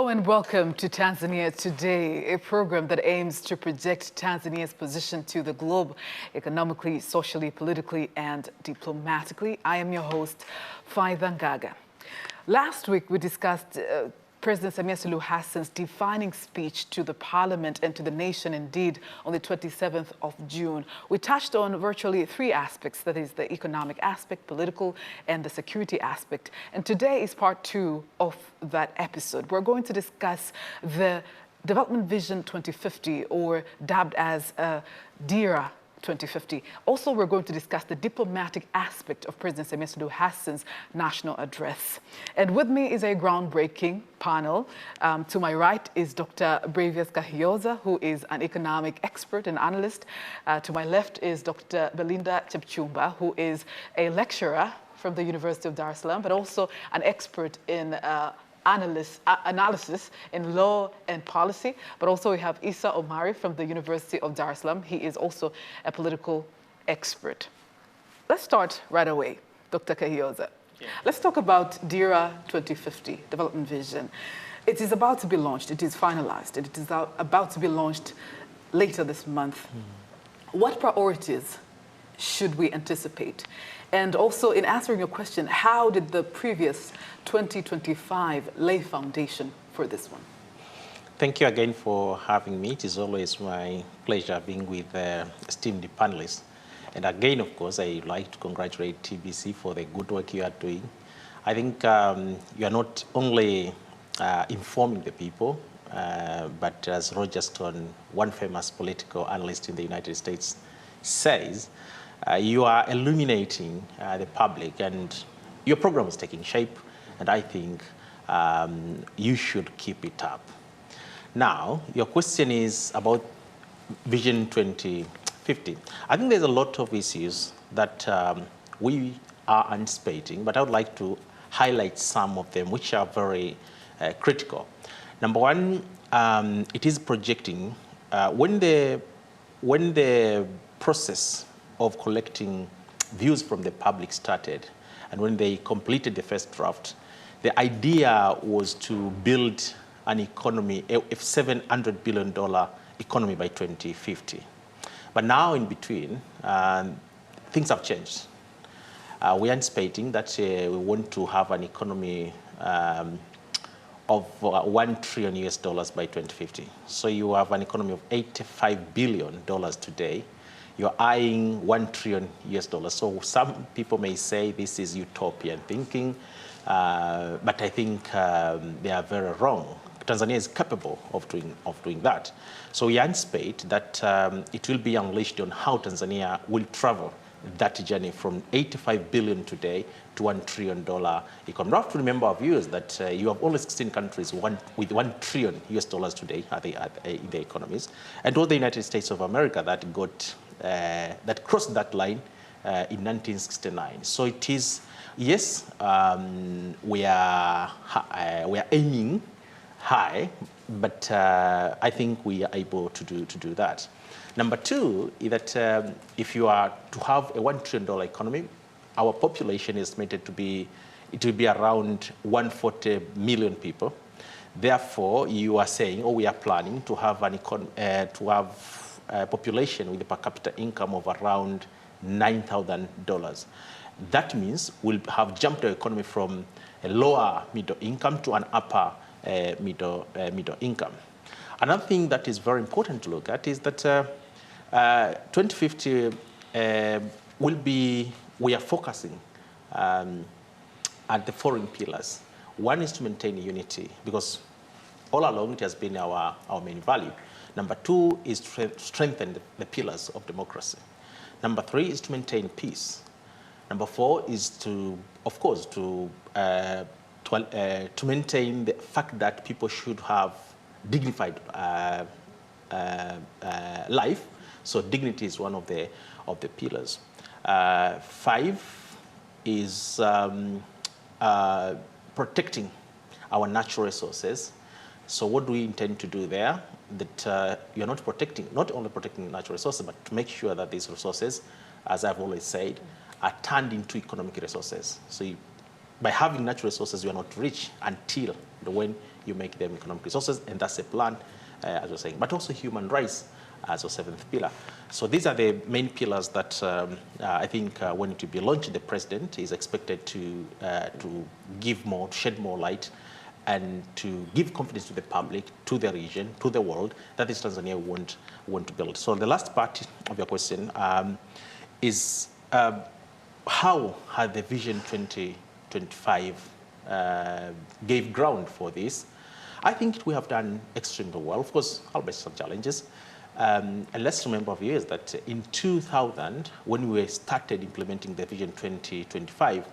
Hello and welcome to Tanzania Today, a program that aims to project Tanzania's position to the globe economically, socially, politically, and diplomatically. I am your host, Faida Ngaga. Last week, we discussed President Samia'S' defining speech to the parliament and to the nation, indeed, on the 27th of June. We touched on virtually three aspects, that is the economic aspect, political, and the security aspect. And today is part two of that episode. We're going to discuss the Development Vision 2050, or dubbed as DERA 2050. Also, we're going to discuss the diplomatic aspect of President Samia'S' national address. And with me is a groundbreaking panel. To my right is Dr. Bravius Kahioza, who is an economic expert and analyst. To my left is Dr. Belinda Chepchumba, who is a lecturer from the University of Dar es Salaam, but also an expert in analysis in law and policy. But also we have Isa Omari from the University of Dar es Salaam. He is also a political expert. Let's start right away, Dr. Kahioza. Yeah. Let's talk about DERA 2050, Development Vision. It is about to be launched. It is finalized. It is about to be launched later this month. What priorities should we anticipate? And also, in answering your question, how did the previous 2025 lay foundation for this one? Thank you again for having me. It is always my pleasure being with esteemed panelists. And again, of course, I would like to congratulate TBC for the good work you are doing. I think you are not only informing the people, but as Roger Stone, one famous political analyst in the United States, says, you are illuminating the public, and your program is taking shape, and I think you should keep it up. Now, your question is about Vision 2050. I think there's a lot of issues that we are anticipating, but I would like to highlight some of them which are very critical. Number one, it is projecting when the process of collecting views from the public started, and when they completed the first draft, the idea was to build an economy, a $700 billion economy by 2050. But now in between, things have changed. We are anticipating that we want to have an economy of $1 trillion by 2050. So you have an economy of $85 billion today. You're eyeing $1 trillion. So some people may say this is utopian thinking, but I think they are very wrong. Tanzania is capable of doing that. So we anticipate that it will be unleashed on how Tanzania will travel that journey from $85 billion today to $1 trillion economy. We have to remember, our viewers, that you have only 16 countries with $1 trillion today in their economies, and all the United States of America that crossed that line in 1969. So it is, yes, we are aiming high, but I think we are able to do that. Number two is that if you are to have a $1 trillion economy, our population is estimated to be, it will be around 140 million people. Therefore, you are saying, or we are planning to have a population with a per capita income of around $9,000. That means we'll have jumped our economy from a lower middle income to an upper middle income. Another thing that is very important to look at is that 2050 we are focusing at the foreign pillars. One is to maintain unity, because all along it has been our main value. Number two is to strengthen the pillars of democracy. Number three is to maintain peace. Number four is to, of course, to maintain the fact that people should have dignified life. So dignity is one of the pillars. Five is protecting our natural resources. So what do we intend to do there? That you're not only protecting natural resources, but to make sure that these resources, as I've always said, are turned into economic resources. So by having natural resources, you are not rich until when you make them economic resources, and that's a plan, as we're saying, but also human rights as a seventh pillar. So these are the main pillars that I think when it will be launched, the president is expected to shed more light and to give confidence to the public, to the region, to the world, that is Tanzania want to build. So the last part of your question is how had the Vision 2025 gave ground for this? I think we have done extremely well. Of course, always some challenges. And let's remember, viewers, that in 2000, when we started implementing the Vision 2025,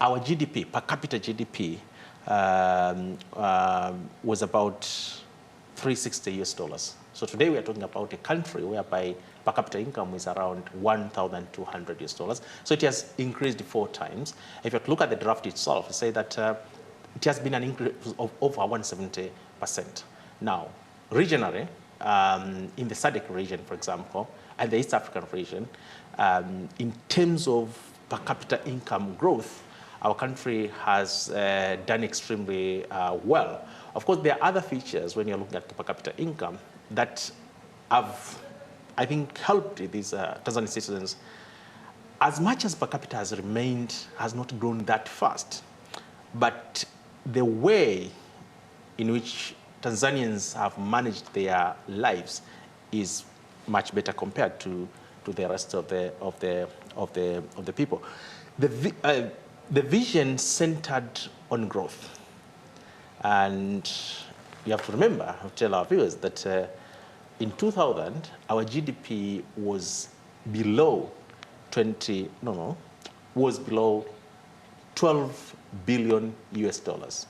our GDP, per capita GDP, was about $360. So today we are talking about a country whereby per capita income is around $1,200. So it has increased 4 times. If you look at the draft itself, you say that it has been an increase of over 170%. Now, regionally, in the SADC region, for example, and the East African region, in terms of per capita income growth, our country has done extremely well. Of course, there are other features when you're looking at per capita income that have, I think, helped these Tanzanian citizens. As much as per capita has not grown that fast, but the way in which Tanzanians have managed their lives is much better compared to the rest of the people. The vision centered on growth, and you have to remember, I have to tell our viewers that in 2000 our GDP was below 12 billion US dollars.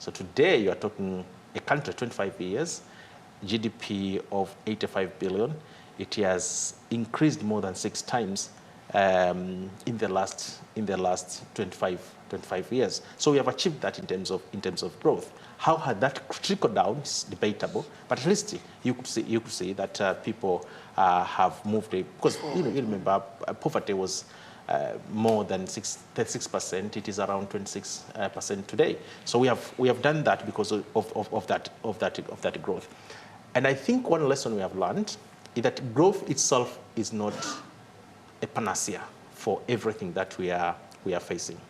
So today you are talking a country 25 years, GDP of 85 billion. It has increased more than 6 times in the last 25 years. So we have achieved that in terms of growth. How had that trickled down is debatable, but at least you could see that people have moved, because you remember poverty was more than 36%. It is around 26% today. So we have done that because of that growth. And I think one lesson we have learned is that growth itself is not a panacea for everything that we are facing.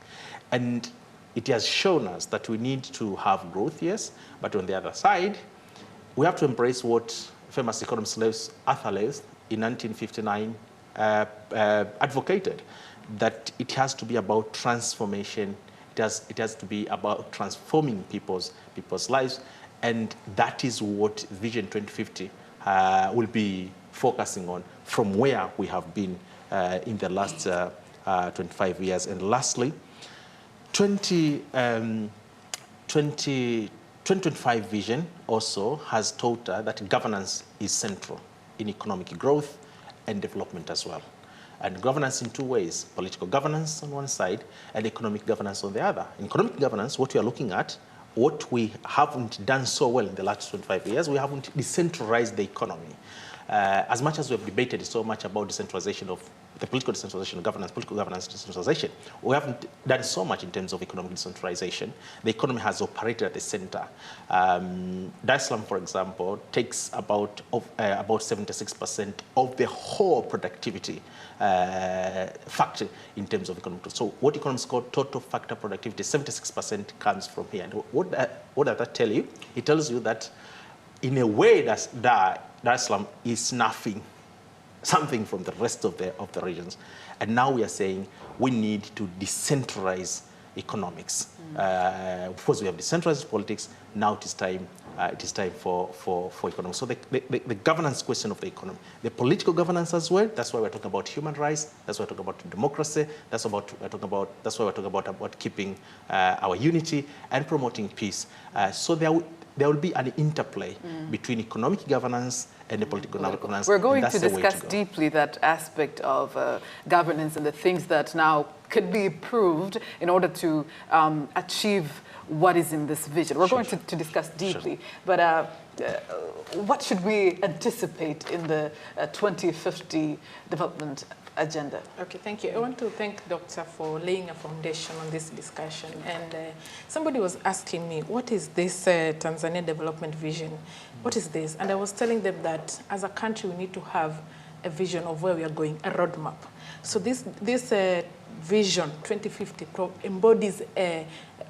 And it has shown us that we need to have growth, yes, but on the other side, we have to embrace what famous economist Arthur Lewis in 1959 advocated, that it has to be about transformation. It has to be about transforming people's lives, and that is what Vision 2050 will be focusing on from where we have been in the last 25 years. And lastly, 2025 vision also has taught us that governance is central in economic growth and development as well. And governance in 2 ways: political governance on one side and economic governance on the other. In economic governance, what we are looking at, what we haven't done so well in the last 25 years, we haven't decentralized the economy. As much as we have debated so much about decentralization of the political decentralization of governance, political governance decentralization, we haven't done so much in terms of economic decentralization. The economy has operated at the center. Dar es Salaam, for example, takes about 76% of the whole productivity factor in terms of economic growth. So what economists call total factor productivity, 76% comes from here. And what does that tell you? It tells you that in a way that Dar es Salaam is snuffing something from the rest of the regions. And now we are saying we need to decentralize economics. Of course, we have decentralized politics. Now it is time for economics. So the governance question of the economy, the political governance as well. That's why we're talking about human rights. That's why we're talking about democracy. That's why we're talking about keeping our unity and promoting peace. So there will be an interplay between economic governance and the political governance. We're going to discuss deeply that aspect of governance and the things that now could be improved in order to achieve what is in this vision. We're going to discuss deeply. But what should we anticipate in the 2050 development agenda. Okay, thank you. I want to thank Doctor for laying a foundation on this discussion. And somebody was asking me, what is this Tanzania Development Vision? What is this? And I was telling them that as a country, we need to have a vision of where we are going, a roadmap. So this vision 2050 embodies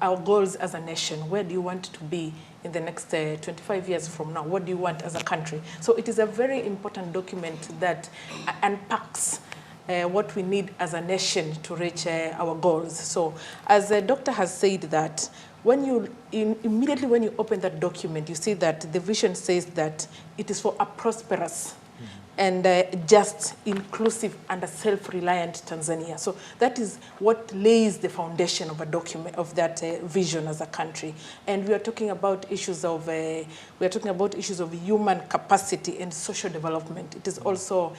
our goals as a nation. Where do you want to be in the next 25 years from now? What do you want as a country? So it is a very important document that unpacks what we need as a nation to reach our goals. So as the doctor has said that, immediately when you open that document, you see that the vision says that it is for a prosperous and just, inclusive, and a self-reliant Tanzania. So that is what lays the foundation of a document of that vision as a country. And we are talking about issues of human capacity and social development. It is also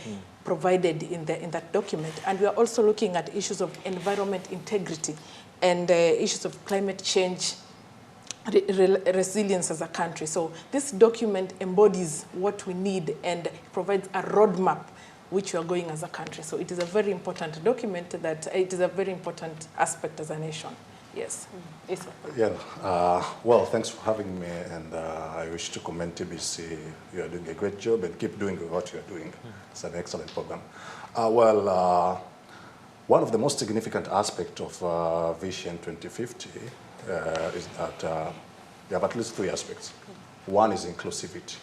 provided in that document. And we are also looking at issues of environment integrity and issues of climate change, resilience as a country. So this document embodies what we need and provides a roadmap which we are going as a country. So it is a very important document that it is a very important aspect as a nation. Yes. Yeah. Well, thanks for having me, and I wish to commend TBC. You are doing a great job, and keep doing what you are doing. It's an excellent program. One of the most significant aspects of Vision 2050 is that we have at least three aspects. One is inclusivity.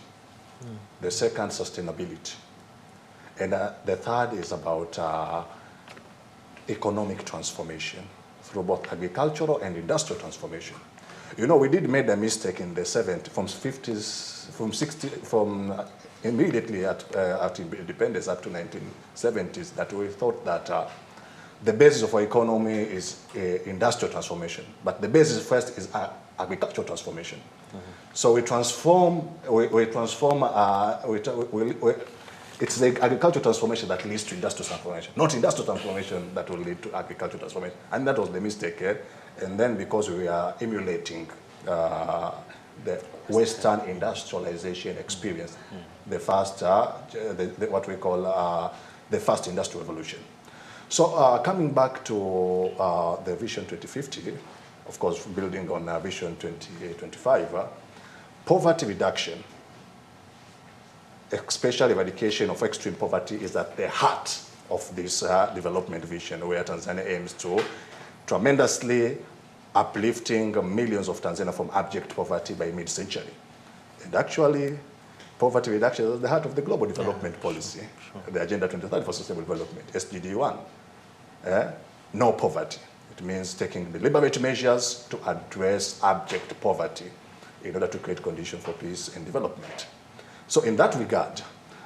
The second, sustainability. And the third is about economic transformation through both agricultural and industrial transformation. You know, we did make a mistake in the 70s, from immediately at independence up to 1970s, that we thought that the basis of our economy is industrial transformation, but the basis first is agricultural transformation. So it's the agricultural transformation that leads to industrial transformation, not industrial transformation that will lead to agricultural transformation. And that was the mistake. And then because we are emulating the Western industrialization experience, the first, what we call the first industrial revolution. So coming back to the Vision 2050, of course, building on Vision 2025, poverty reduction, especially eradication of extreme poverty, is at the heart of this development vision, where Tanzania aims to tremendously uplifting millions of Tanzania from abject poverty by mid-century. And actually, poverty reduction is at the heart of the global development policy, the Agenda 2030 for Sustainable Development, SDG 1. No poverty. It means taking deliberate measures to address abject poverty in order to create conditions for peace and development. So in that regard,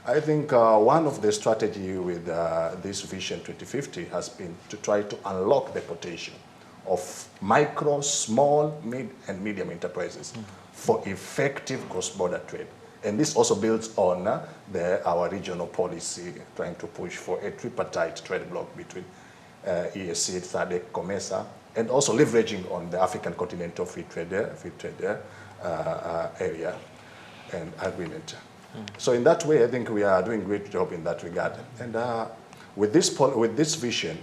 I think one of the strategies with this Vision 2050 has been to try to unlock the potential of micro, small, mid, and medium enterprises for effective cross-border trade. And this also builds on our regional policy, trying to push for a tripartite trade bloc between EAC, SADC, COMESA, and also leveraging on the African Continental Free Trade area and agreement. So in that way, I think we are doing a great job in that regard. And with this vision,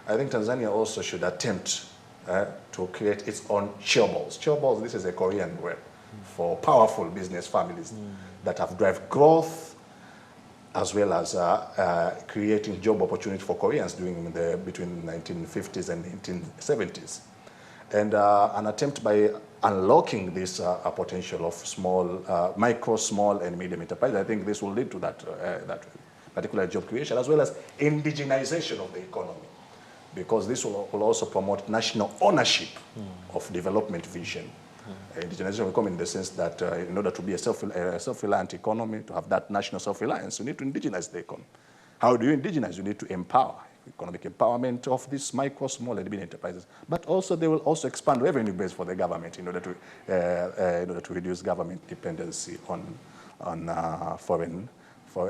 I think Tanzania also should attempt to create its own chaebols. Chaebols, this is a Korean word for powerful business families that have driven growth, as well as creating job opportunities for Koreans between the 1950s and 1970s. And an attempt by unlocking this potential of small, micro, small, and medium enterprises, I think this will lead to that particular job creation, as well as indigenization of the economy, because this will also promote national ownership of development vision. Indigenization will come in the sense that in order to be a self-reliant economy, to have that national self-reliance, you need to indigenize the economy. How do you indigenize? You need to empower, economic empowerment of these micro, small, and medium enterprises. But also, they will also expand revenue base for the government in order to reduce government dependency on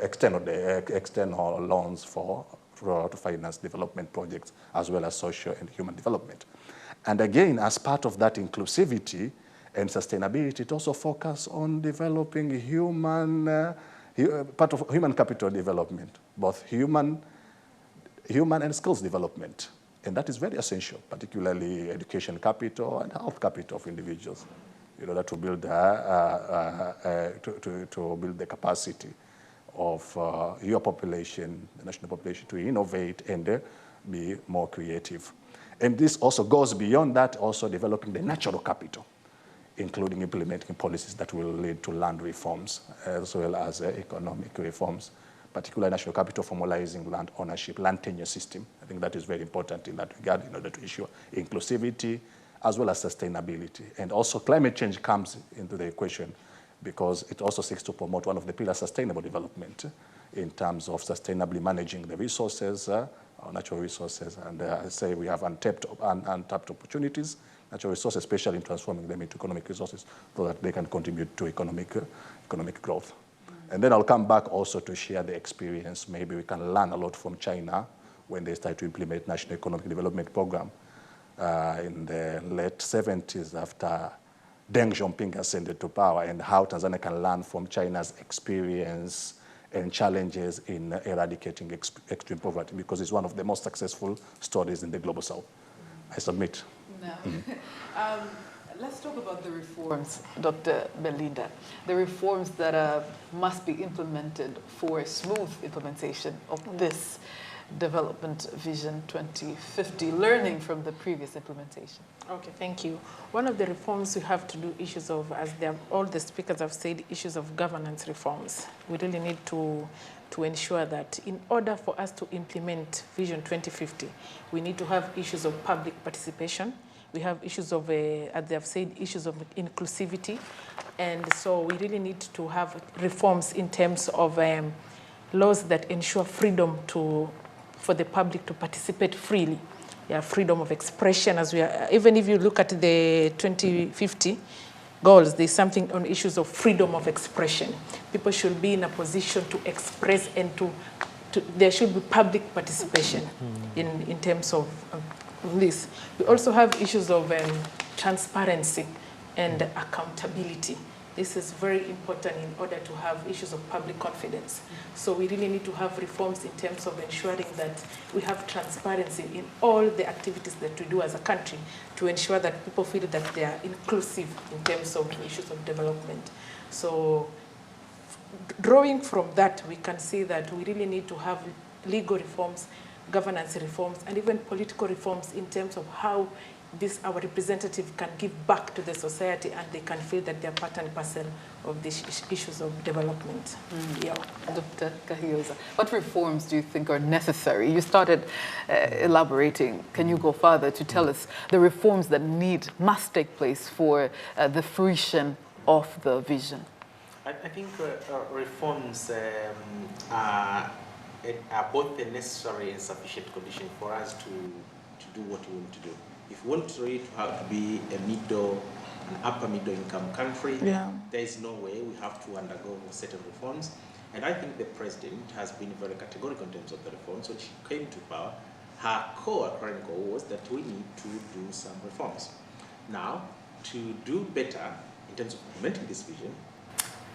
external loans to finance development projects, as well as social and human development. And again, as part of that inclusivity and sustainability, it also focuses on developing part of human capital development, both human human and skills development. And that is very essential, particularly education capital and health capital of individuals, in order to build, to build the capacity of your population, the national population, to innovate and be more creative. And this also goes beyond that, also developing the natural capital, including implementing policies that will lead to land reforms as well as economic reforms, particularly national capital formalizing land ownership, land tenure system. I think that is very important in that regard in order to ensure inclusivity as well as sustainability. And also climate change comes into the equation because it also seeks to promote one of the pillars of sustainable development in terms of sustainably managing the resources, our natural resources. And I say we have untapped opportunities, natural resources, especially in transforming them into economic resources so that they can contribute to economic growth. And then I'll come back also to share the experience. Maybe we can learn a lot from China when they start to implement National Economic Development Program in the late 70s after Deng Xiaoping ascended to power, and how Tanzania can learn from China's experience and challenges in eradicating extreme poverty, because it's one of the most successful stories in the global south. I submit. Now, let's talk about the reforms, Dr. Belinda. The reforms that must be implemented for a smooth implementation of this Development Vision 2050, learning from the previous implementation. Okay, thank you. One of the reforms we have to do issues of, as all the speakers have said, issues of governance reforms. We really need to ensure that in order for us to implement Vision 2050, we need to have issues of public participation. We have issues of, as they have said, issues of inclusivity. And so we really need to have reforms in terms of laws that ensure freedom for the public to participate freely. Yeah, freedom of expression, as we are, even if you look at the 2050 goals, there's something on issues of freedom of expression. People should be in a position to express and there should be public participation in terms of this. We also have issues of transparency and accountability. This is very important in order to have issues of public confidence. So we really need to have reforms in terms of ensuring that we have transparency in all the activities that we do as a country to ensure that people feel that they are inclusive in terms of issues of development. So drawing from that, we can see that we really need to have legal reforms, governance reforms, and even political reforms in terms of how our representative can give back to the society and they can feel that they're part and parcel of these issues of development. Yeah. Dr. Kahioza, what reforms do you think are necessary? You started elaborating. Can you go further to tell us the reforms that must take place for the fruition of the vision? I think reforms are both a necessary and sufficient condition for us to do what we want to do. If we want to have to be an upper middle income country, there is no way we have to undergo certain reforms. And I think the president has been very categorical in terms of the reforms. When she came to power, her current goal was that we need to do some reforms. Now, to do better in terms of implementing this vision,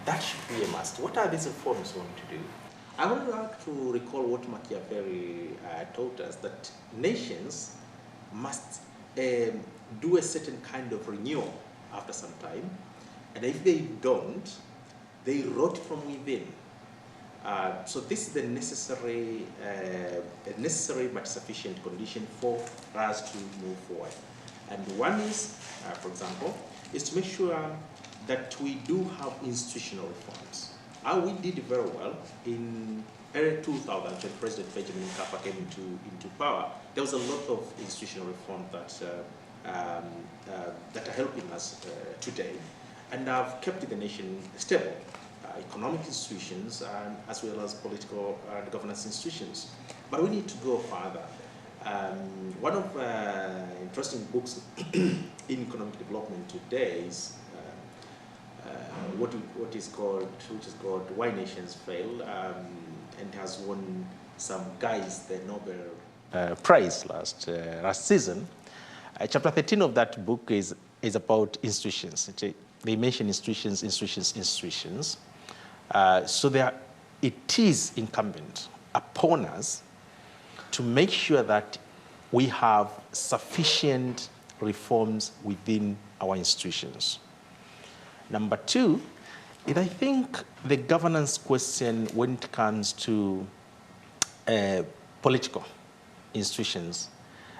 that should be a must. What are these reforms going to do? I would like to recall what Machiavelli taught us, that nations must do a certain kind of renewal after some time, and if they don't, they rot from within. So this is the necessary but sufficient condition for us to move forward. And one is, for example, is to make sure that we do have institutional reforms. We did very well in early 2000 when President Benjamin Mkapa came into power. There was a lot of institutional reform that are helping us today, and have kept the nation stable. Economic institutions as well as political governance institutions. But we need to go further. One of interesting books in economic development today is which is called Why Nations Fail, and has won some guys the Nobel Prize last season. Chapter 13 of that book is about institutions. They mention institutions. So it is incumbent upon us to make sure that we have sufficient reforms within our institutions. Number two, is I think the governance question when it comes to political institutions,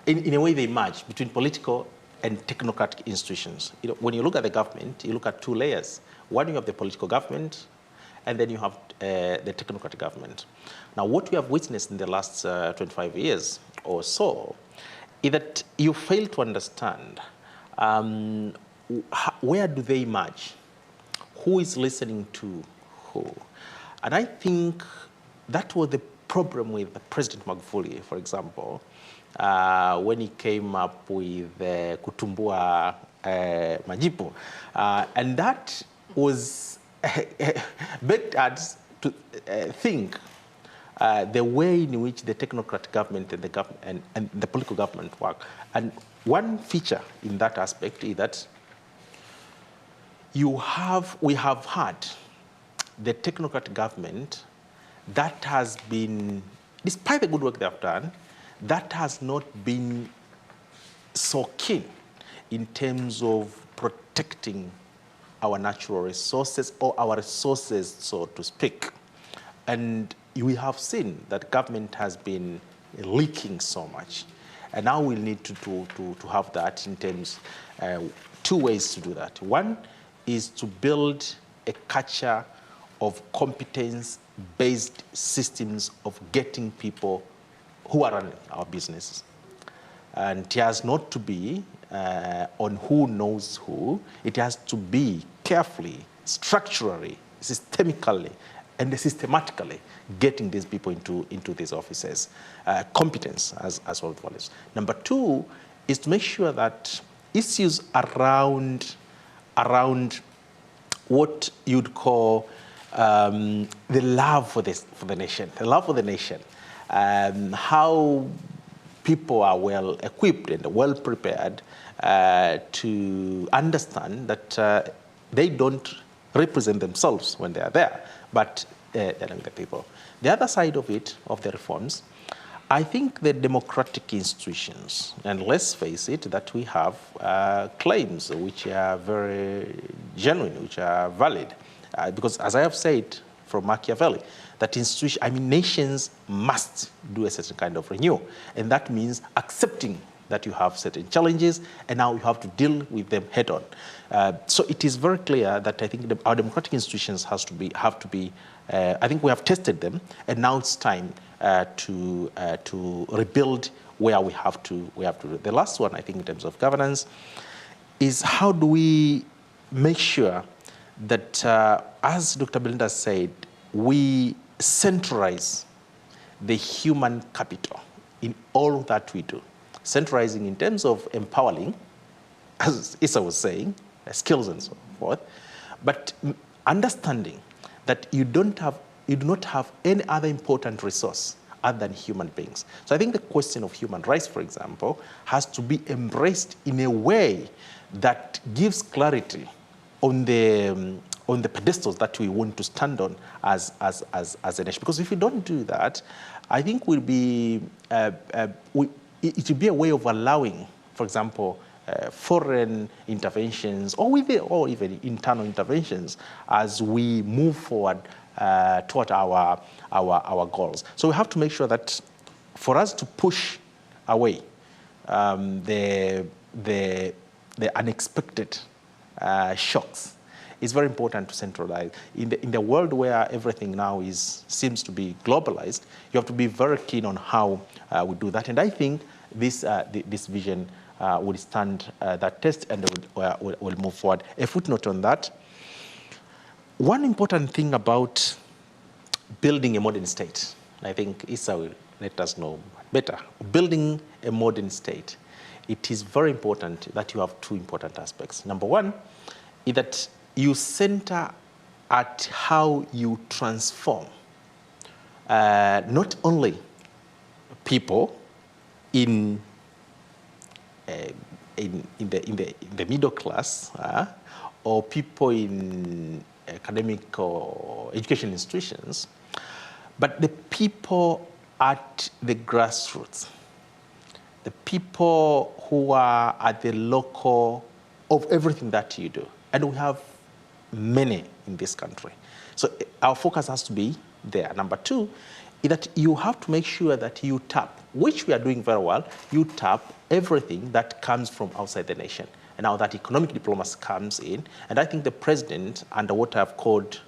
in a way they merge between political and technocratic institutions. When you look at the government, you look at two layers. One, you have the political government, and then you have the technocratic government. Now, what we have witnessed in the last 25 years or so is that you fail to understand where do they merge? Who is listening to who? And I think that was the problem with President Magufuli, for example, when he came up with Kutumbua Majipu. And that was begged us to think the way in which the technocratic government and the political government work. And one feature in that aspect is that we have had the technocratic government that has been, despite the good work they have done, that has not been so keen in terms of protecting our natural resources or our resources, so to speak. And we have seen that government has been leaking so much. And now we need to have that in terms, two ways to do that. One is to build a culture of competence-based systems of getting people who are running our businesses. And it has not to be on who knows who. It has to be carefully, structurally, systemically, and systematically getting these people into these offices. Competence as well as values. Number two is to make sure that issues around what you'd call the love for the nation, how people are well equipped and well prepared to understand that they don't represent themselves when they are there, but they're the people. The other side of it, of the reforms, I think the democratic institutions, and let's face it, that we have claims which are very genuine, which are valid. Because as I have said from Machiavelli, that nations must do a certain kind of renewal. And that means accepting that you have certain challenges, and now you have to deal with them head on. So it is very clear that I think our democratic institutions have to be, I think we have tested them, and now it's time to rebuild where we have to do. The last one, I think, in terms of governance, is how do we make sure that, as Dr. Belinda said, we centralize the human capital in all that we do. Centralizing in terms of empowering, as Issa was saying, skills and so forth, but understanding that you do not have any other important resource other than human beings. So I think the question of human rights, for example, has to be embraced in a way that gives clarity on the pedestals that we want to stand on as a nation. Because if we don't do that, I think it will be a way of allowing, for example, foreign interventions or even internal interventions as we move forward toward our goals. So we have to make sure that for us to push away the unexpected shocks, it's very important to centralize. In the world where everything now seems to be globalized, you have to be very keen on how we do that. And I think this vision will stand that test and will move forward. A footnote on that. One important thing about building a modern state, I think Issa will let us know better. Building a modern state, it is very important that you have two important aspects. Number one is that you center at how you transform not only people in the middle class or people in academic or education institutions, but the people at the grassroots, the people who are at the local of everything that you do. And we have many in this country. So our focus has to be there. Number two is that you have to make sure that you tap, which we are doing very well, you tap everything that comes from outside the nation. And now that economic diplomacy comes in, and I think the president, under what I've called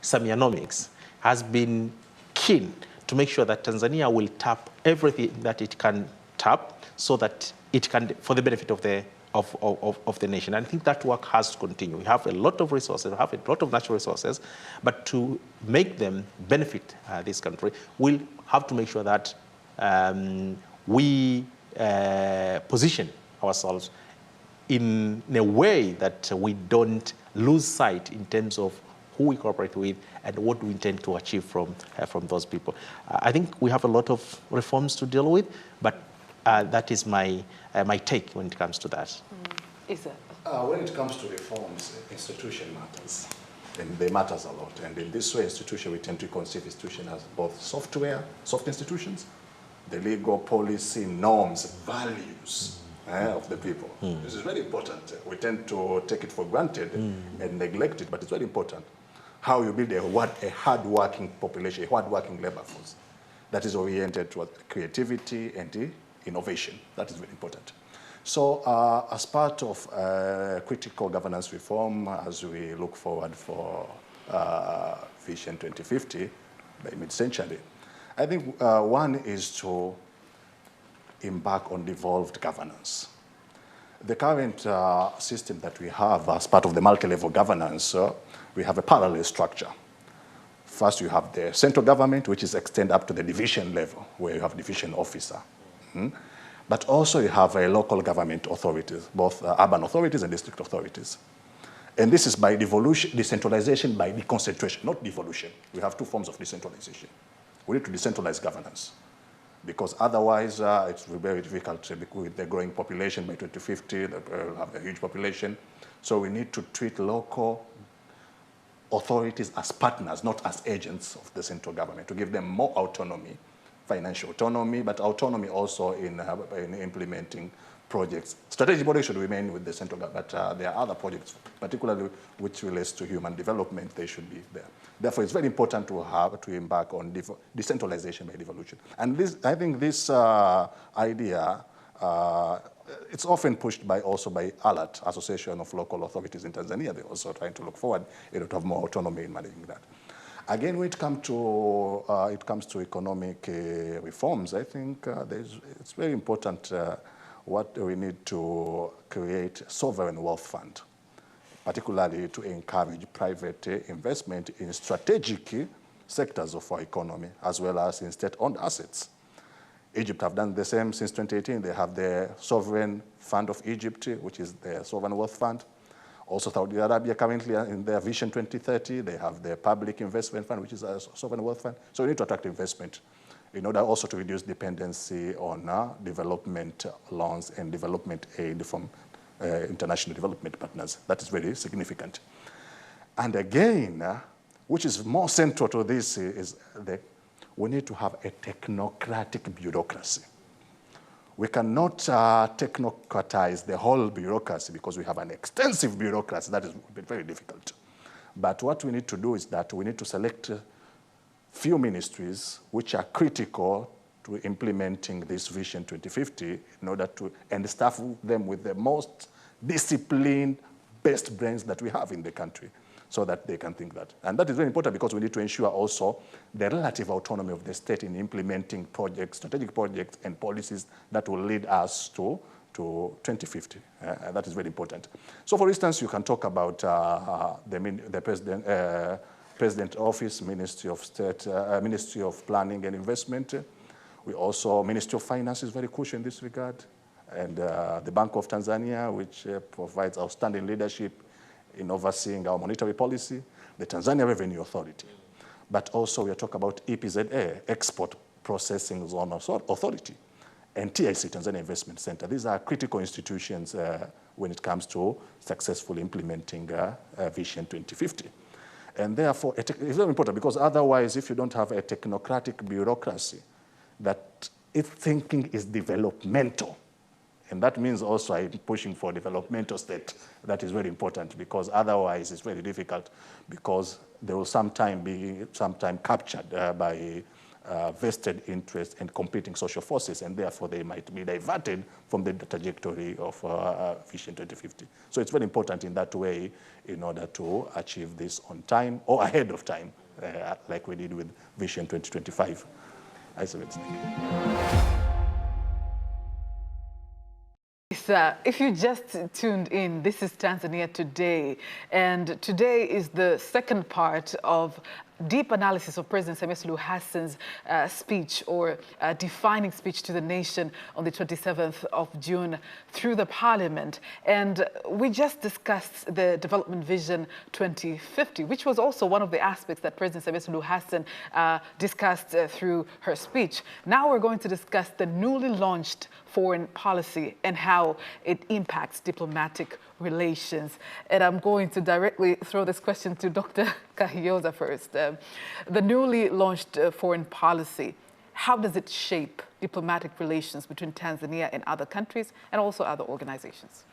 Samia'S, has been keen to make sure that Tanzania will tap everything that it can tap so that it can, for the benefit of the nation. And I think that work has to continue. We have a lot of resources, we have a lot of natural resources, but to make them benefit this country, we'll have to make sure that we position ourselves in a way that we don't lose sight in terms of who we cooperate with and what we intend to achieve from those people. I think we have a lot of reforms to deal with, but that is my take when it comes to that. Is it? When it comes to reforms, institution matters, and they matters a lot. And in this way, institution, we tend to conceive institution as both soft institutions, the legal policy, norms, values of the people. This is very important. We tend to take it for granted and neglect it, but it's very important. How you build a hard-working population, a hard-working labor force that is oriented towards creativity and innovation. That is very important. So as part of critical governance reform, as we look forward for Vision 2050 by mid-century, I think one is to embark on devolved governance. The current system that we have as part of the multi-level governance, we have a parallel structure. First, you have the central government, which is extended up to the division level, where you have division officer. But also you have local government authorities, both urban authorities and district authorities. And this is by devolution, decentralization by deconcentration, not devolution. We have two forms of decentralization. We need to decentralize governance, because otherwise it will be very difficult with the growing population. By 2050, we'll have a huge population. So we need to treat local authorities as partners, not as agents of the central government, to give them more autonomy, financial autonomy, but autonomy also in implementing projects. Strategic bodies should remain with the central government, but there are other projects, particularly which relates to human development, they should be there. Therefore, it's very important to embark on decentralization by devolution. And this, I think this idea, it's often pushed also by ALAT, Association of Local Authorities in Tanzania. They're also trying to look forward to have more autonomy in managing that. Again, when it comes to economic reforms, I think it's very important what we need to create a sovereign wealth fund, particularly to encourage private investment in strategic sectors of our economy, as well as in state-owned assets. Egypt have done the same since 2018. They have the Sovereign Fund of Egypt, which is the Sovereign Wealth Fund. Also, Saudi Arabia currently in their Vision 2030, they have the Public Investment Fund, which is a Sovereign Wealth Fund. So we need to attract investment in order also to reduce dependency on development loans and development aid from international development partners. That is very significant. And again, which is more central to this, is we need to have a technocratic bureaucracy. We cannot technocratize the whole bureaucracy because we have an extensive bureaucracy. That is very difficult. But what we need to do is that we need to select few ministries which are critical to implementing this Vision 2050 in order to, and staff them with the most disciplined, best brains that we have in the country, so that they can think that. And that is very important because we need to ensure also the relative autonomy of the state in implementing projects, strategic projects and policies that will lead us to 2050. That is very important. So for instance, you can talk about the President Office, Ministry of State, Ministry of Planning and Investment. We also, Ministry of Finance is very crucial in this regard. And the Bank of Tanzania, which provides outstanding leadership in overseeing our monetary policy, the Tanzania Revenue Authority. But also we are talking about EPZA, Export Processing Zone Authority, and TIC, Tanzania Investment Center. These are critical institutions when it comes to successfully implementing Vision 2050. And therefore, it's very important because otherwise, if you don't have a technocratic bureaucracy, that its thinking is developmental. And that means also I'm pushing for developmental state. That is very important, because otherwise it's very difficult, because there will sometime be captured by vested interests and competing social forces, and therefore they might be diverted from the trajectory of Vision 2050. So it's very important in that way in order to achieve this on time or ahead of time, like we did with Vision 2025. I submit. If you just tuned in, this is Tanzania Today, and today is the second part of deep analysis of President Samia Suluhu Hassan's speech, or defining speech to the nation on the 27th of June through the Parliament. And we just discussed the Development Vision 2050, which was also one of the aspects that President Samia Suluhu Hassan discussed through her speech. Now we're going to discuss the newly launched foreign policy and how it impacts diplomatic relations. And I'm going to directly throw this question to Dr. Kahioza first. The newly launched foreign policy, how does it shape diplomatic relations between Tanzania and other countries and also other organizations?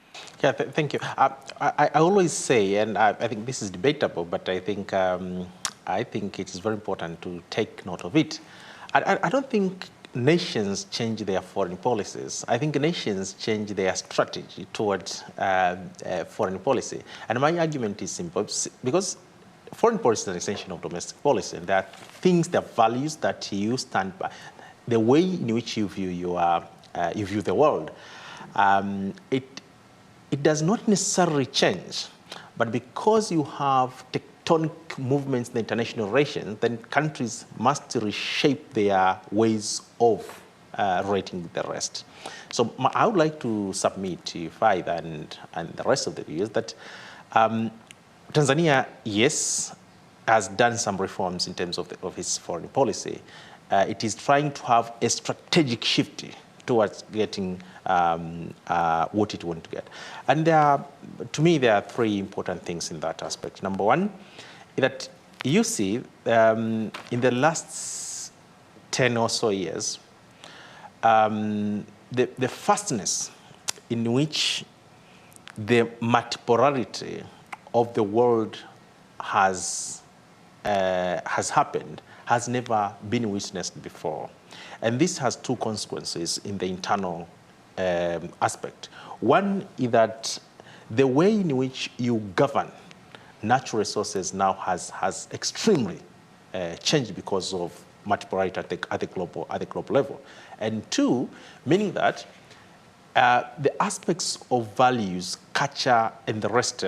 Yeah, thank you. I always say, and I think this is debatable, but I think it is very important to take note of it. I don't think nations change their foreign policies. I think nations change their strategy towards foreign policy. And my argument is simple, because foreign policy is an extension of domestic policy, and there are things, there are values that you stand by. The way in which you view you view the world, it does not necessarily change, but because you have tectonic movements in the international relations, then countries must reshape their ways of relating with the rest. So I would like to submit to Faith and the rest of the viewers that Tanzania, yes, has done some reforms in terms of its foreign policy. It is trying to have a strategic shift towards getting what it wants to get. And to me, there are three important things in that aspect. Number one, that you see in the last 10 or so years, the fastness in which the multipolarity of the world has happened has never been witnessed before. And this has two consequences in the internal aspect. One is that the way in which you govern natural resources now has extremely changed because of multipolarity at the global level. And two, meaning that the aspects of values, culture, and the rest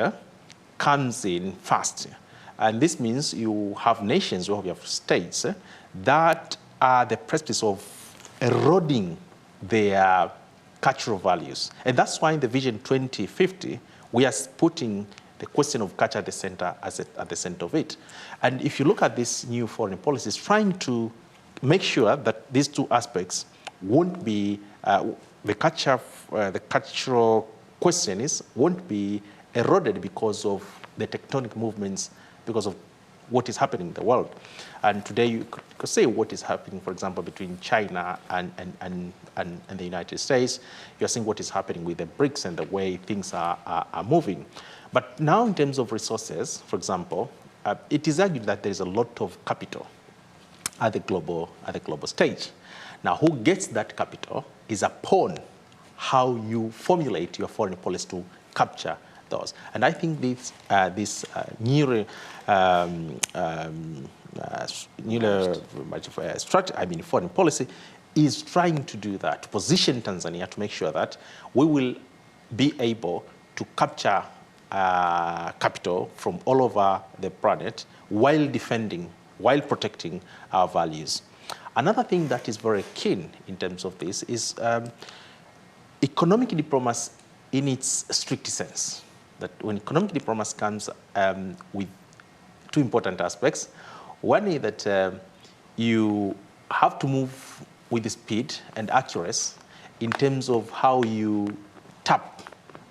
comes in fast. And this means you have nations, you have states that are the practice of eroding their cultural values. And that's why in the Vision 2050, we are putting the question of culture at the center, at the center of it. And if you look at this new foreign policy, it's trying to make sure that these two aspects won't be, the cultural question won't be eroded because of the tectonic movements, because of what is happening in the world. And today you could say what is happening, for example, between China and the United States. You're seeing what is happening with the BRICS and the way things are moving. But now in terms of resources, for example, it is argued that there is a lot of capital at the global stage. Now, who gets that capital is upon how you formulate your foreign policy to capture those. And I think this new foreign policy is trying to do that, to position Tanzania to make sure that we will be able to capture capital from all over the planet while defending, while protecting our values. Another thing that is very keen in terms of this is economic diplomacy in its strict sense. That when economic diplomacy comes with two important aspects. One is that you have to move with speed and accuracy in terms of how you tap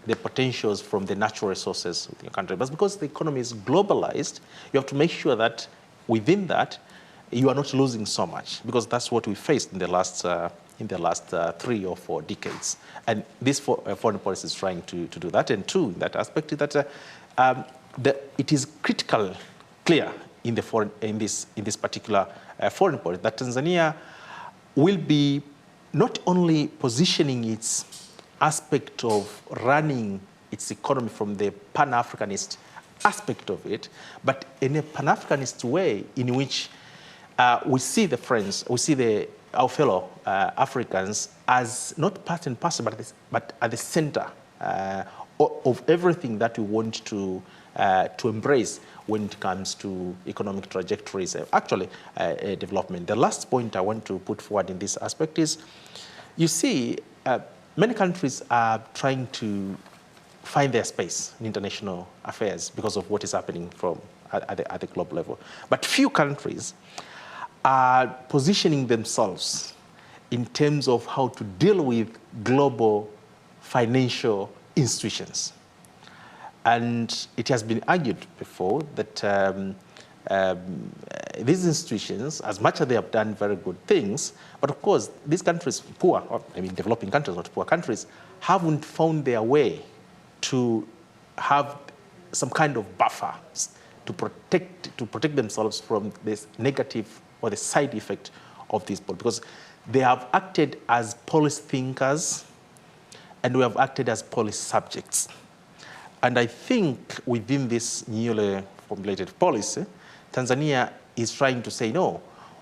the potentials from the natural resources of your country. But because the economy is globalized, you have to make sure that within that, you are not losing so much, because that's what we faced in the last 3 or 4 decades. And this foreign policy is trying to do that. And two, in that aspect, is that it is clear in this particular foreign policy that Tanzania will be not only positioning its aspect of running its economy from the Pan-Africanist aspect of it, but in a Pan-Africanist way in which we see our fellow Africans as not part and parcel, but at the center of everything that we want to embrace when it comes to economic trajectories, development. The last point I want to put forward in this aspect is, you see, many countries are trying to find their space in international affairs because of what is happening at the global level. But few countries are positioning themselves in terms of how to deal with global financial institutions. And it has been argued before that these institutions, as much as they have done very good things, but of course, these countries, developing countries, not poor countries, haven't found their way to have some kind of buffer to protect themselves from this negative or the side effect of this policy, because they have acted as policy thinkers and we have acted as policy subjects. And I think within this newly formulated policy, Tanzania is trying to say, no,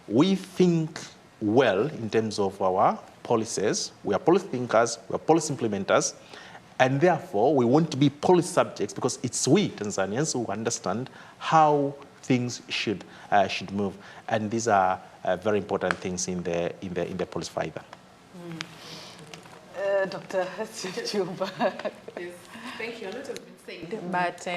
we think well in terms of our policies. We are policy thinkers, we are policy implementers, and therefore we want to be policy subjects because it's we Tanzanians who understand how things should move. And these are very important things in the policy fiber. Dr. Chumba. Yes, thank you. A lot has been said, but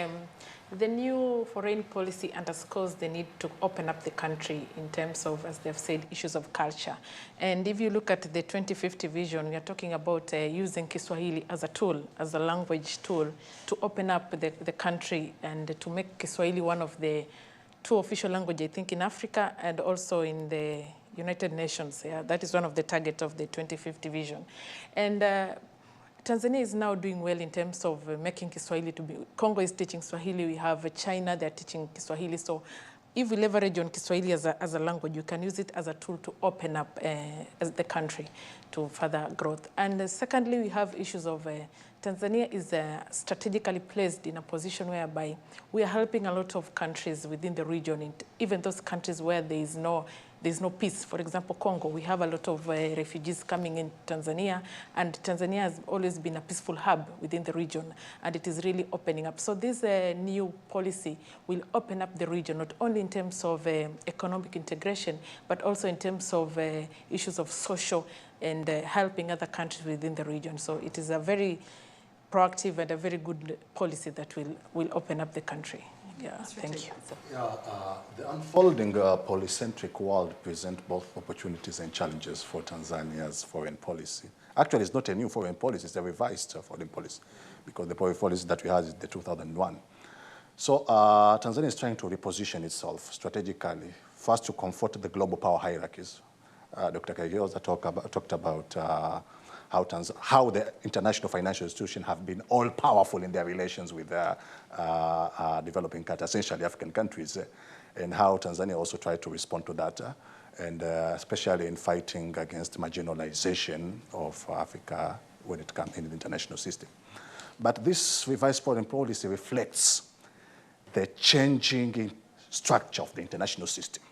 the new foreign policy underscores the need to open up the country in terms of, as they've said, issues of culture. And if you look at the 2050 vision, we are talking about using Kiswahili as a tool, as a language tool, to open up the country and to make Kiswahili one of the 2 official languages, I think, in Africa and also in the United Nations. Yeah, that is one of the targets of the 2050 vision. And Tanzania is now doing well in terms of making Kiswahili to be. Congo is teaching Swahili. We have China, they're teaching Kiswahili. So if we leverage on Kiswahili as a language, you can use it as a tool to open up as the country to further growth. And secondly, we have issues of Tanzania is strategically placed in a position whereby we are helping a lot of countries within the region, even those countries where there's no peace. For example, Congo, we have a lot of refugees coming in Tanzania, and Tanzania has always been a peaceful hub within the region, and it is really opening up. So this new policy will open up the region, not only in terms of economic integration, but also in terms of issues of social and helping other countries within the region. So it is a very proactive and a very good policy that will open up the country. Yeah, thank you. Yeah, the unfolding polycentric world presents both opportunities and challenges for Tanzania's foreign policy. Actually, it's not a new foreign policy, it's a revised foreign policy, because the foreign policy that we had is the 2001. So Tanzania is trying to reposition itself strategically, first to comfort the global power hierarchies. Dr. Kayoza talked about how the international financial institutions have been all-powerful in their relations with developing countries, essentially African countries, and how Tanzania also tried to respond to that, and especially in fighting against marginalization of Africa when it comes in the international system. But this revised foreign policy reflects the changing structure of the international system,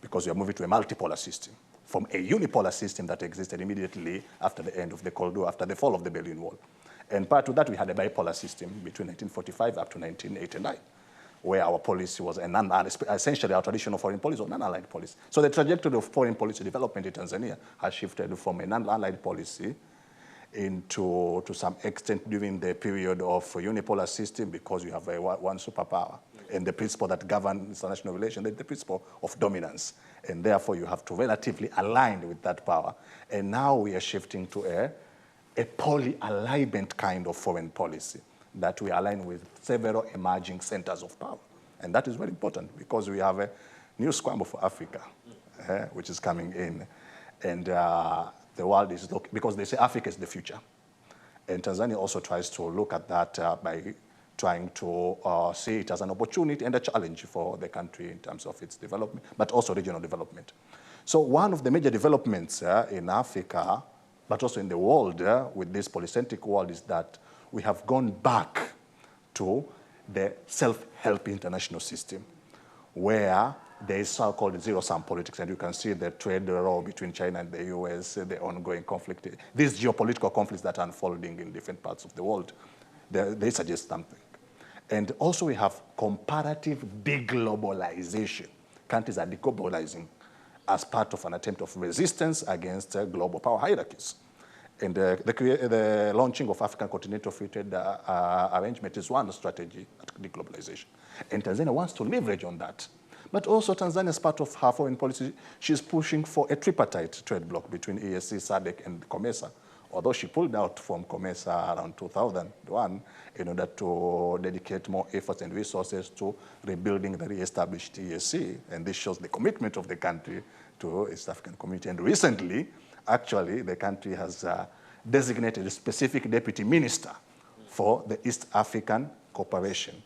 because we are moving to a multipolar system, from a unipolar system that existed immediately after the end of the Cold War, after the fall of the Berlin Wall. And prior to that, we had a bipolar system between 1945 up to 1989, where our policy was essentially our traditional foreign policy or non-aligned policy. So the trajectory of foreign policy development in Tanzania has shifted from a non-aligned policy into, to some extent, during the period of unipolar system, because you have one superpower. And the principle that governs international relations is the principle of dominance. And therefore, you have to relatively align with that power. And now we are shifting to a poly-alignment kind of foreign policy, that we align with several emerging centers of power. And that is very important, because we have new scramble for Africa, which is coming in. And the world is looking, because they say Africa is the future. And Tanzania also tries to look at that by trying to see it as an opportunity and a challenge for the country in terms of its development, but also regional development. So one of the major developments in Africa, but also in the world with this polycentric world, is that we have gone back to the self-help international system, where there is so-called zero-sum politics, and you can see the trade war between China and the US, the ongoing conflict, these geopolitical conflicts that are unfolding in different parts of the world, they suggest something. And also we have comparative deglobalization. Countries are deglobalizing as part of an attempt of resistance against global power hierarchies. And the launching of African Continental Free Trade Arrangement is one strategy at deglobalization. And Tanzania wants to leverage on that. But also Tanzania, as part of her foreign policy, she's pushing for a tripartite trade bloc between EAC, SADC, and COMESA, although she pulled out from COMESA around 2001 in order to dedicate more efforts and resources to rebuilding the re-established EAC. And this shows the commitment of the country to East African community. And recently, actually, the country has designated a specific deputy minister for the East African cooperation,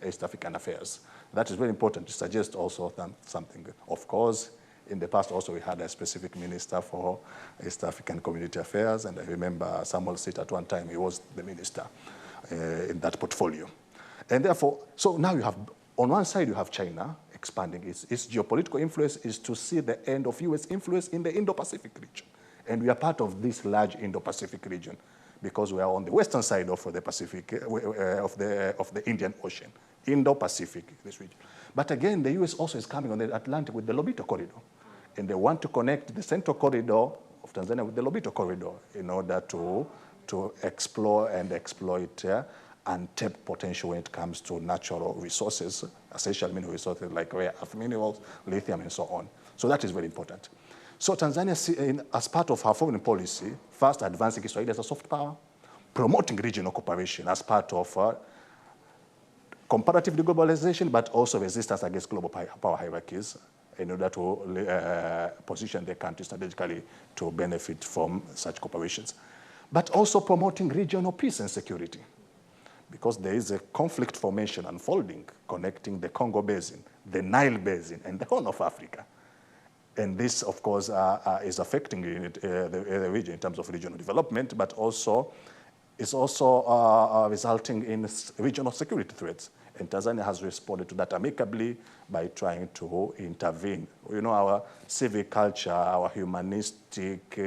East African affairs. That is very important to suggest also something. Of course, in the past also we had a specific minister for East African community affairs, and I remember Samuel Sit at one time, he was the minister in that portfolio. And therefore, so now you have, on one side you have China expanding. Its geopolitical influence is to see the end of US influence in the Indo-Pacific region. And we are part of this large Indo-Pacific region because we are on the western side of the Pacific, of the Indian Ocean, Indo-Pacific, this region. But again, the US also is coming on the Atlantic with the Lobito Corridor. And they want to connect the central corridor of Tanzania with the Lobito Corridor in order to explore and exploit untapped potential when it comes to natural resources, essential mineral resources like rare earth minerals, lithium, and so on. So that is very important. So Tanzania, as part of her foreign policy, first advancing Kiswahili as a soft power, promoting regional cooperation as part of comparative deglobalization, but also resistance against global power hierarchies in order to position the country strategically to benefit from such cooperations. But also promoting regional peace and security, because there is a conflict formation unfolding connecting the Congo Basin, the Nile Basin, and the Horn of Africa. And this, of course, is affecting the region in terms of regional development, but also is also resulting in regional security threats. And Tanzania has responded to that amicably by trying to intervene. You know, our civic culture, our humanistic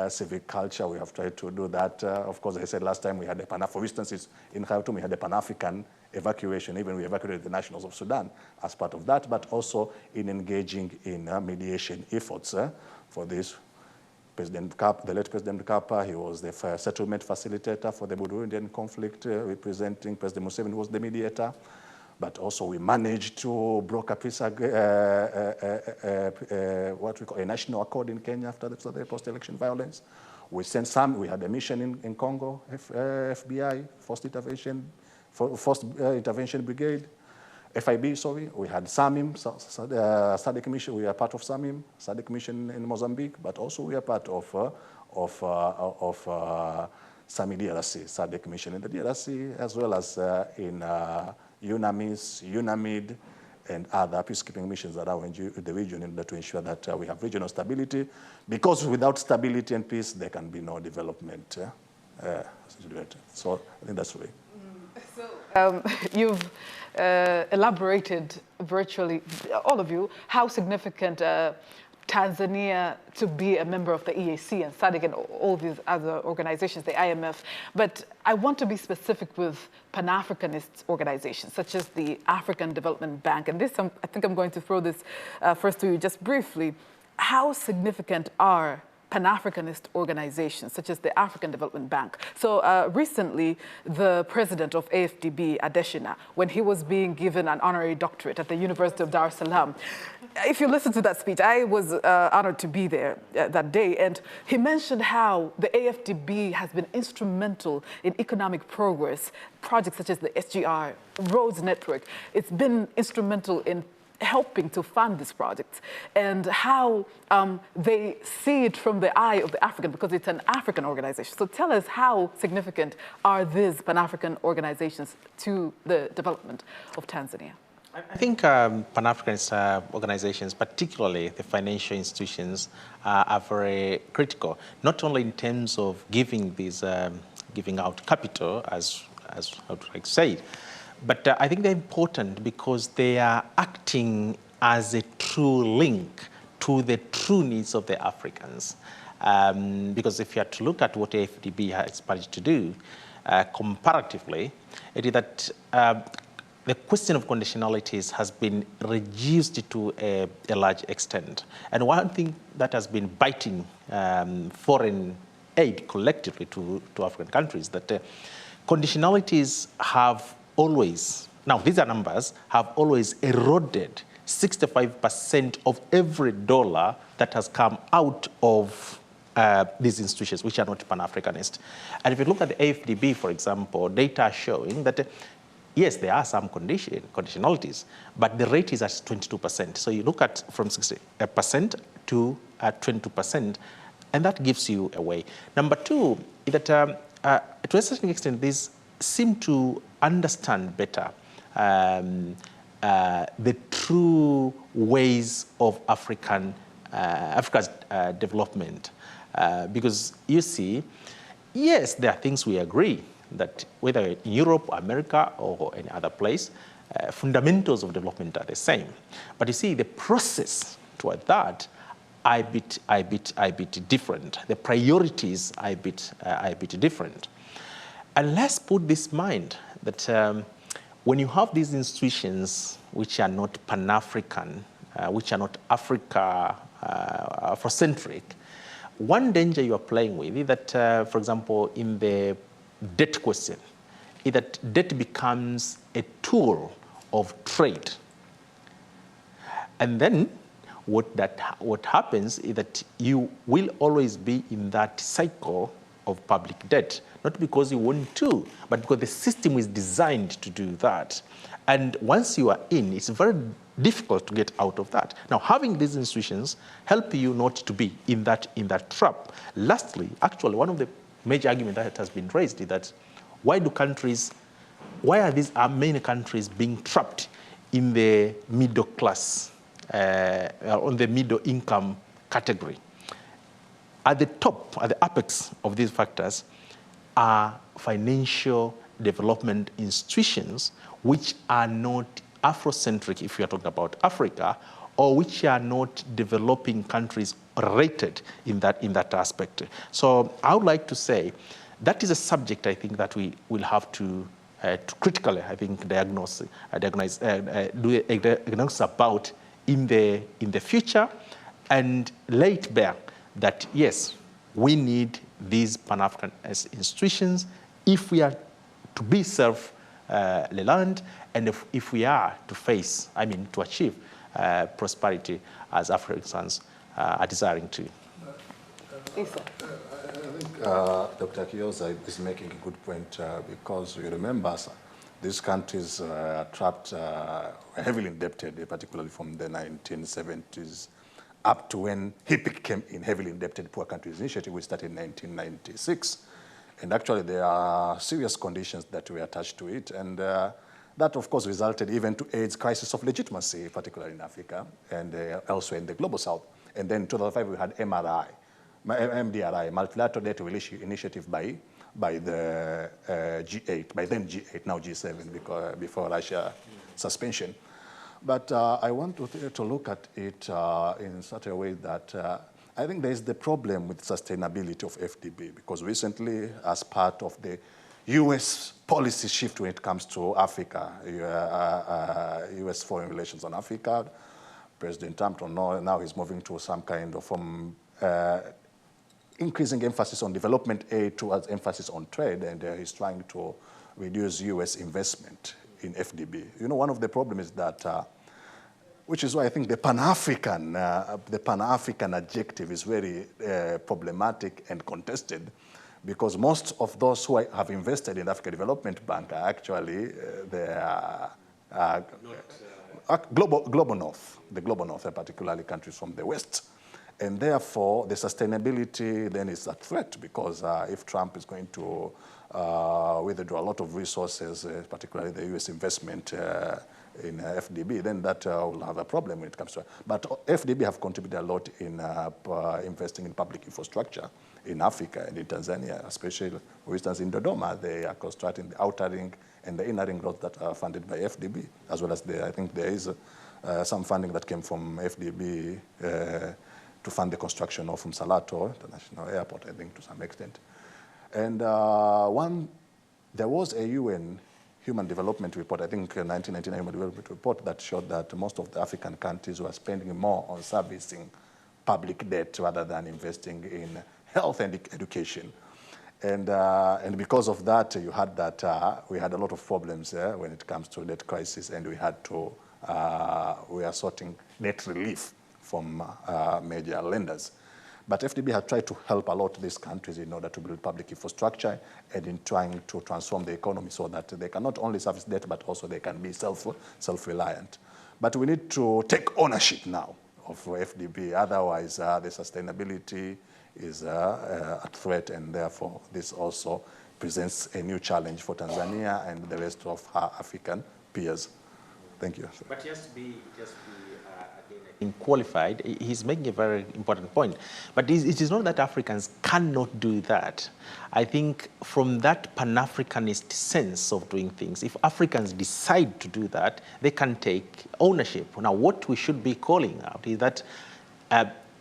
civic culture, we have tried to do that. Of course, I said last time we had for instance, in Khartoum, we had a Pan-African evacuation. Even we evacuated the nationals of Sudan as part of that, but also in engaging in mediation efforts for this. President Kapa, the late President Kapa, he was the settlement facilitator for the Burundian conflict, representing President Museveni, who was the mediator. But also we managed to broker peace, what we call a national accord in Kenya after the post-election violence. We sent some, we had a mission in Congo, FBI, Forced Intervention Brigade, FIB, sorry. We had SAMIM, SADC mission. We are part of SAMIM, SADC mission in Mozambique, but also we are part of SAMI-DRC, SADC mission in the DRC, as well as in UNAMIS, UNAMID, and other peacekeeping missions around the region in order to ensure that we have regional stability, because without stability and peace, there can be no development. So I think that's the way. So you've elaborated virtually, all of you, how significant Tanzania to be a member of the EAC and SADC and all these other organizations, the IMF. But I want to be specific with Pan-Africanist organizations, such as the African Development Bank. And this, I think I'm going to throw this first to you just briefly. How significant are Pan-Africanist organizations, such as the African Development Bank? So recently, the president of AFDB, Adeshina, when he was being given an honorary doctorate at the University of Dar es Salaam, if you listen to that speech, I was honored to be there that day, and he mentioned how the AFDB has been instrumental in economic progress, projects such as the SGR, roads network. It's been instrumental in helping to fund these projects and how they see it from the eye of the African, because it's an African organization. So tell us, how significant are these Pan-African organizations to the development of Tanzania? I think Pan-Africanist organizations, particularly the financial institutions, are very critical, not only in terms of giving out capital, as I would like to say, but I think they're important because they are acting as a true link to the true needs of the Africans. Because if you are to look at what AFDB has managed to do, comparatively, it is that the question of conditionalities has been reduced to a large extent. And one thing that has been biting foreign aid collectively to African countries, that conditionalities have always, now these are numbers, have always eroded 65% of every dollar that has come out of these institutions, which are not Pan-Africanist. And if you look at the AFDB, for example, data are showing that yes, there are some conditionalities, but the rate is at 22%. So you look at from 60% to 22%, and that gives you a way. Number two, is that to a certain extent, these seem to understand better the true ways of Africa's development. Because you see, yes, there are things we agree, that whether in Europe, America, or any other place, fundamentals of development are the same. But you see, the process toward that are a bit different. The priorities are a bit different. And let's put this in mind that when you have these institutions which are not Pan-African, which are not Afrocentric, one danger you are playing with is that, for example, in the debt question, is that debt becomes a tool of trade. And then what happens is that you will always be in that cycle of public debt, not because you want to, but because the system is designed to do that. And once you are in, it's very difficult to get out of that. Now, having these institutions help you not to be in that trap. Lastly, actually, one of the major argument that has been raised is that why are many countries being trapped in the middle class, on the middle income category? At the top, at the apex of these factors are financial development institutions which are not Afrocentric, if you are talking about Africa, or which are not developing countries rated in that aspect. So I would like to say that is a subject I think that we will have to critically, I think, do a diagnosis about in the future, and lay it bare that yes, we need these Pan-African institutions if we are to be self-reliant, and if we are to achieve prosperity as Africans are desiring to. I think Dr. Kioza is making a good point because you remember these countries are trapped, heavily indebted, particularly from the 1970s up to when HIPC came in, Heavily Indebted Poor Countries Initiative, which started in 1996. And actually there are serious conditions that were attached to it, and that of course resulted even to AIDS crisis of legitimacy, particularly in Africa and elsewhere in the global south. And then in 2005 we had MDRI, Multilateral Debt Relief Initiative by the G8, by then G8, now G7, because before Russia suspension. But I want to look at it in such a way that I think there is the problem with sustainability of FDB, because recently, as part of the U.S. policy shift when it comes to Africa, U.S. foreign relations on Africa, President Trump now is moving to some kind of increasing emphasis on development aid towards emphasis on trade, and he's trying to reduce U.S. investment in FDB. You know, one of the problems is that, which is why I think the Pan-African adjective is very problematic and contested, because most of those who have invested in the Africa Development Bank are actually global north, the global north, and particularly countries from the west. And therefore, the sustainability then is at threat because if Trump is going to withdraw a lot of resources, particularly the US investment in FDB, then that will have a problem when it comes to it. But FDB have contributed a lot in investing in public infrastructure in Africa and in Tanzania, especially, for instance, in Dodoma, they are constructing the outer ring and the inner ring roads that are funded by FDB, as well as I think there is some funding that came from FDB to fund the construction of Msalato International Airport, I think, to some extent. And there was a UN Human Development Report, I think 1999 Human Development Report, that showed that most of the African countries were spending more on servicing public debt rather than investing in health and education. And because of that, you had that, we had a lot of problems when it comes to debt crisis, and we had to, we are sorting debt relief from major lenders. But FDB had tried to help a lot these countries in order to build public infrastructure and in trying to transform the economy so that they can not only service debt, but also they can be self-reliant. But we need to take ownership now of FDB, otherwise the sustainability is at threat, and therefore this also presents a new challenge for Tanzania and the rest of our African peers. Thank you. But just to be again, qualified, he's making a very important point. But it is not that Africans cannot do that. I think from that Pan-Africanist sense of doing things, if Africans decide to do that, they can take ownership. Now, what we should be calling out is that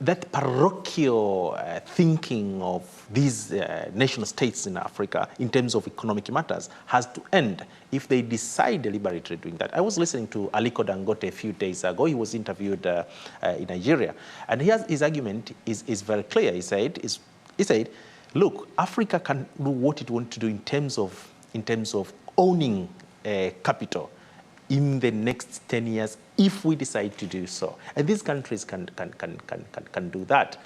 that parochial thinking of these nation states in Africa in terms of economic matters has to end if they decide deliberately doing that. I was listening to Aliko Dangote a few days ago. He was interviewed in Nigeria. And his argument is very clear. He said, look, Africa can do what it wants to do in terms of owning capital in the next 10 years if we decide to do so. And these countries can do that.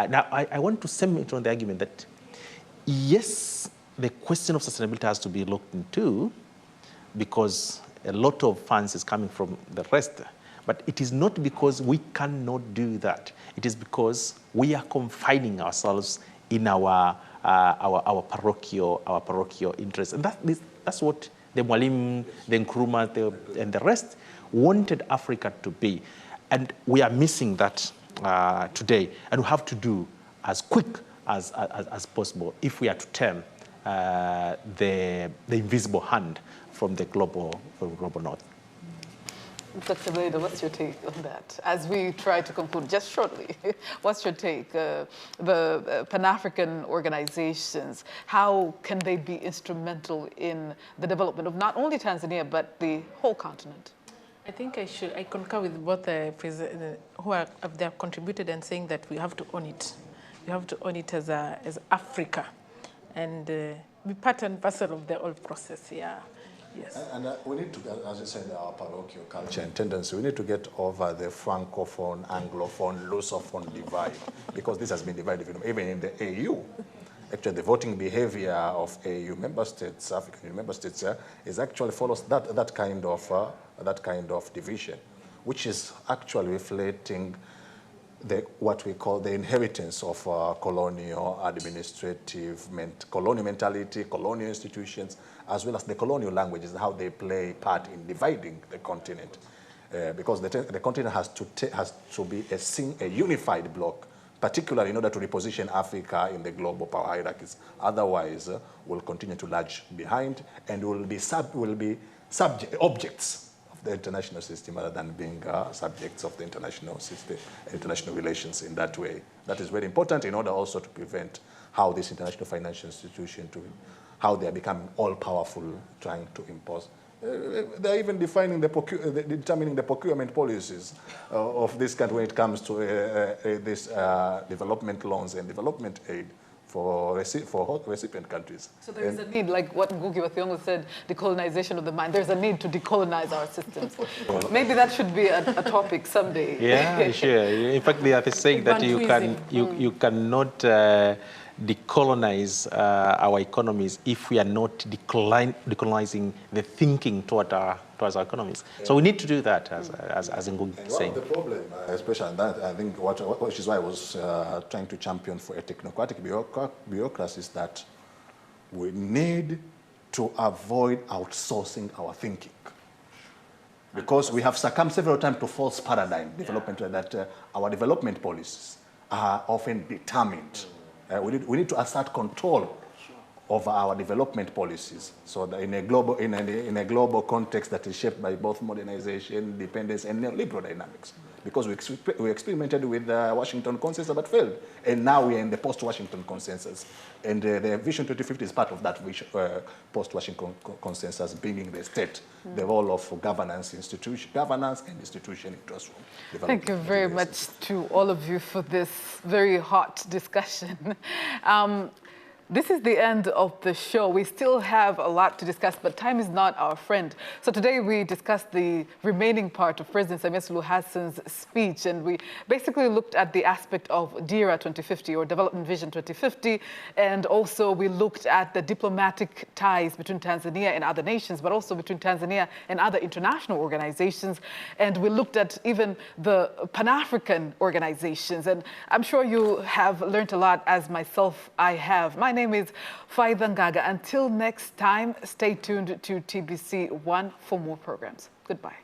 Now, I want to cement on the argument that, yes, the question of sustainability has to be looked into because a lot of funds is coming from the rest. But it is not because we cannot do that. It is because we are confining ourselves in our parochial interests. And that's what the Mwalimu, the Nkrumah, and the rest wanted Africa to be. And we are missing that today. And we have to do as quick as possible if we are to turn the invisible hand from the global north. Dr. Bleda, what's your take on that? As we try to conclude, just shortly, what's your take? The Pan-African organizations, how can they be instrumental in the development of not only Tanzania, but the whole continent? I think I concur with both the who have contributed and saying that we have to own it. We have to own it as Africa and be part and parcel of the whole process, yeah. Yes. And we need to, as you said, our parochial culture and tendency, we need to get over the Francophone, Anglophone, Lusophone divide, because this has been divided even in the AU. Actually, the voting behavior of AU member states, African member states, is actually follows that kind of division, which is actually reflecting what we call the inheritance of colonial administrative, colonial mentality, colonial institutions, as well as the colonial languages, how they play part in dividing the continent. Because the continent has to be a unified bloc, particularly in order to reposition Africa in the global power hierarchies. Otherwise, we'll continue to lag behind and will be objects the international system rather than being subjects of the international system, international relations in that way. That is very important in order also to prevent how this international financial institution, how they are becoming all-powerful, trying to impose. They're even determining the procurement policies of this country when it comes to this development loans and development aid for recipient countries. So there is a need, like what Ngugi wa Thiong'o said, decolonization of the mind. There's a need to decolonize our systems. Maybe that should be a topic someday. Yeah, sure. In fact, they are saying that you cannot decolonize our economies if we are not decolonizing the thinking towards our economies. Yeah. So we need to do that, as Ngugi is saying. One of the problem, especially on that, I think, which is why I was trying to champion for a technocratic bureaucracy, is that we need to avoid outsourcing our thinking. Because we have succumbed several times to false paradigm development, that our development policies are often determined. We need to assert control over our development policies, so that in a global context that is shaped by both modernization, dependence, and neoliberal dynamics. Because we experimented with the Washington Consensus but failed, and now we are in the post-Washington Consensus, and the Vision 2050 is part of that vision, post-Washington Consensus, bringing the state the role of governance and institution into Thank you very much to all of you for this very hot discussion. This is the end of the show. We still have a lot to discuss, but time is not our friend. So today we discussed the remaining part of President Samia'S Hassan's speech, and we basically looked at the aspect of DIRA 2050, or Development Vision 2050, and also we looked at the diplomatic ties between Tanzania and other nations, but also between Tanzania and other international organizations, and we looked at even the Pan-African organizations, and I'm sure you have learned a lot, as myself I have. My name is Faida Ngaga. Until next time, stay tuned to TBC One for more programs. Goodbye.